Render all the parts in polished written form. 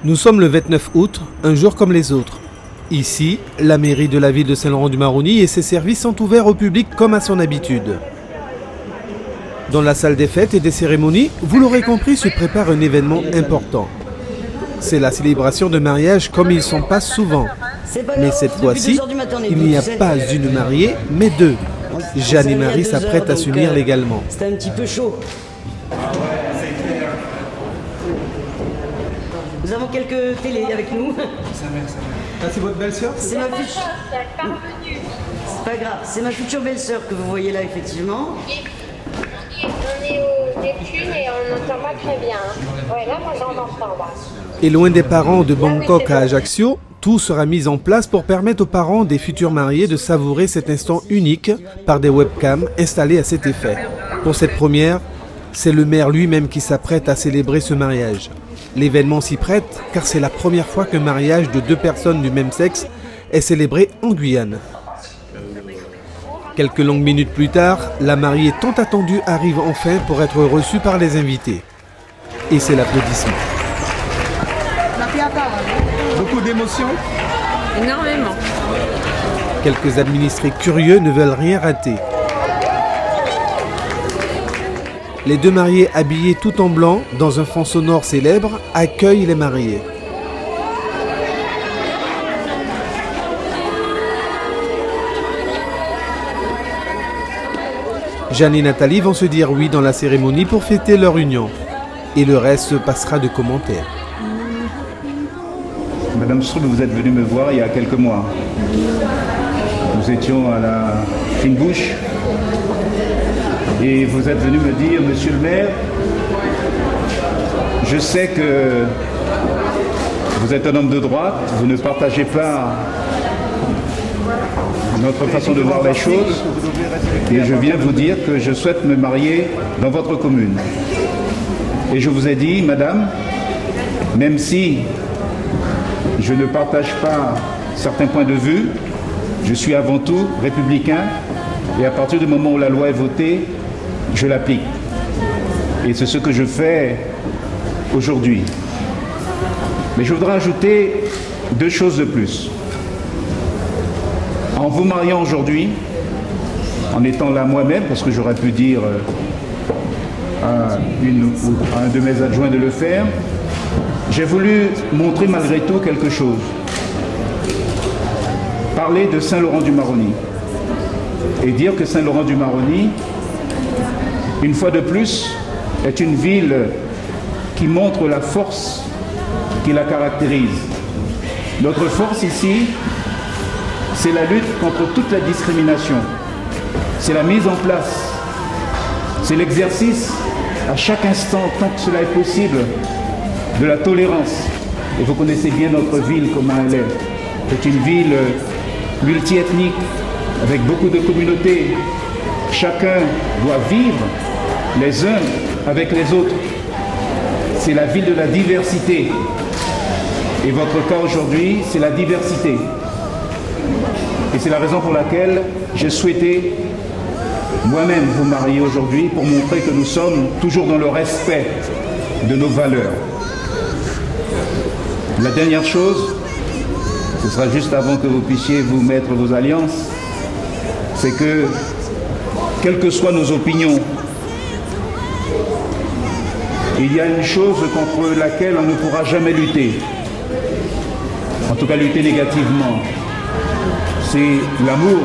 Nous sommes le 29 août, un jour comme les autres. Ici, la mairie de la ville de Saint-Laurent-du-Maroni et ses services sont ouverts au public comme à son habitude. Dans la salle des fêtes et des cérémonies, vous l'aurez compris, se prépare un événement important. C'est la célébration de mariage comme il s'en passe souvent. Mais cette fois-ci, il n'y a pas une mariée, mais deux. Jeanne et Marie s'apprêtent à s'unir légalement. C'était un petit peu chaud. Nous avons quelques télés avec nous. Ah, c'est votre belle-sœur? C'est ma future. C'est pas grave, c'est ma future belle-sœur que vous voyez là, effectivement. On est au Neptune et on n'entend pas très bien. Ouais, là, moi j'en entends. Là. Et loin des parents de Bangkok à Ajaccio, tout sera mis en place pour permettre aux parents des futurs mariés de savourer cet instant unique par des webcams installées à cet effet. Pour cette première, c'est le maire lui-même qui s'apprête à célébrer ce mariage. L'événement s'y prête car c'est la première fois qu'un mariage de deux personnes du même sexe est célébré en Guyane. Quelques longues minutes plus tard, la mariée tant attendue arrive enfin pour être reçue par les invités. Et c'est l'applaudissement. Beaucoup d'émotions. Énormément. Quelques administrés curieux ne veulent rien rater. Les deux mariés habillés tout en blanc, dans un fond sonore célèbre, accueillent les mariés. Jeanne et Nathalie vont se dire oui dans la cérémonie pour fêter leur union. Et le reste se passera de commentaires. Madame Strub, vous êtes venue me voir il y a quelques mois. Nous étions à la Fine Bouche. Et vous êtes venu me dire, monsieur le maire, je sais que vous êtes un homme de droite, vous ne partagez pas notre façon de voir les choses, et je viens vous dire que je souhaite me marier dans votre commune. Et je vous ai dit, madame, même si je ne partage pas certains points de vue, je suis avant tout républicain, et à partir du moment où la loi est votée, je l'applique. Et c'est ce que je fais aujourd'hui. Mais je voudrais ajouter deux choses de plus. En vous mariant aujourd'hui, en étant là moi-même, parce que j'aurais pu dire à un de mes adjoints de le faire, j'ai voulu montrer malgré tout quelque chose. Parler de Saint-Laurent-du-Maroni. Et dire que Saint-Laurent-du-Maroni, une fois de plus, est une ville qui montre la force qui la caractérise. Notre force ici, c'est la lutte contre toute la discrimination. C'est la mise en place. C'est l'exercice à chaque instant, tant que cela est possible, de la tolérance. Et vous connaissez bien notre ville, comment elle est. C'est une ville multiethnique, avec beaucoup de communautés. Chacun doit vivre les uns avec les autres. C'est la ville de la diversité. Et votre cas aujourd'hui, c'est la diversité. Et c'est la raison pour laquelle j'ai souhaité moi-même vous marier aujourd'hui pour montrer que nous sommes toujours dans le respect de nos valeurs. La dernière chose, ce sera juste avant que vous puissiez vous mettre vos alliances, c'est que, quelles que soient nos opinions, il y a une chose contre laquelle on ne pourra jamais lutter, en tout cas lutter négativement, c'est l'amour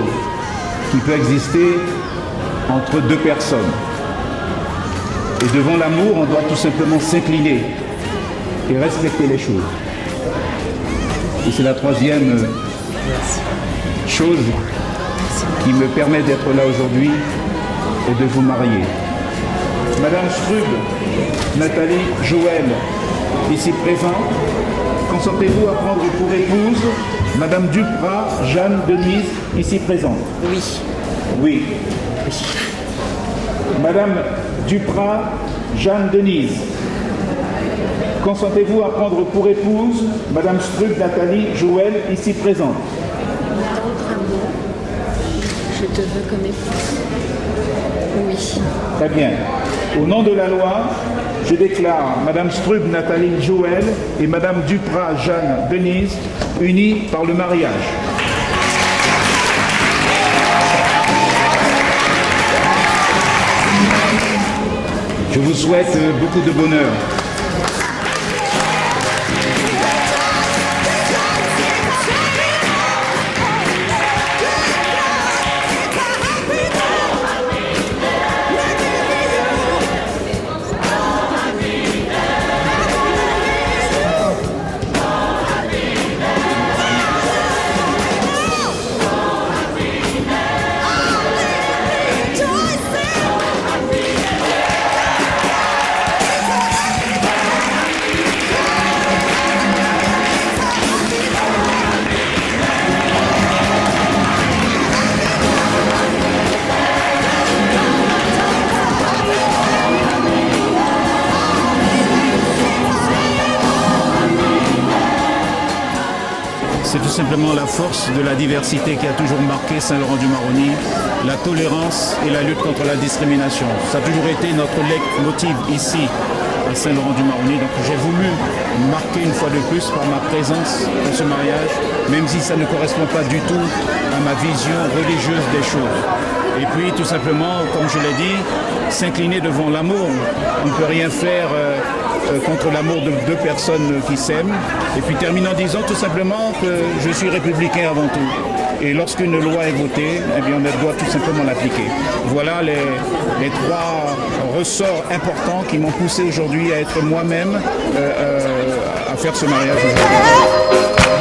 qui peut exister entre deux personnes. Et devant l'amour, on doit tout simplement s'incliner et respecter les choses. Et c'est la troisième chose qui me permet d'être là aujourd'hui et de vous marier. Madame Strub, Nathalie, Joël, ici présente, consentez-vous à prendre pour épouse Madame Duprat, Jeanne Denise, ici présente? Oui. Oui. Madame Duprat, Jeanne Denise, consentez-vous à prendre pour épouse Madame Strub, Nathalie, Joël, ici présente? Je te veux comme épouse. Oui. Très bien. Au nom de la loi, je déclare Madame Strub Nathalie Joël et Madame Duprat Jeanne Denise unies par le mariage. Je vous souhaite beaucoup de bonheur. C'est tout simplement la force de la diversité qui a toujours marqué Saint-Laurent-du-Maroni, la tolérance et la lutte contre la discrimination. Ça a toujours été notre leitmotiv ici à Saint-Laurent-du-Maroni. Donc j'ai voulu marquer une fois de plus par ma présence dans ce mariage, même si ça ne correspond pas du tout à ma vision religieuse des choses. Et puis tout simplement, comme je l'ai dit, s'incliner devant l'amour. On ne peut rien faire contre l'amour de deux personnes qui s'aiment. Et puis termine en disant tout simplement que je suis républicain avant tout. Et lorsqu'une loi est votée, eh bien, on doit tout simplement l'appliquer. Voilà les trois ressorts importants qui m'ont poussé aujourd'hui à être moi-même, à faire ce mariage aujourd'hui.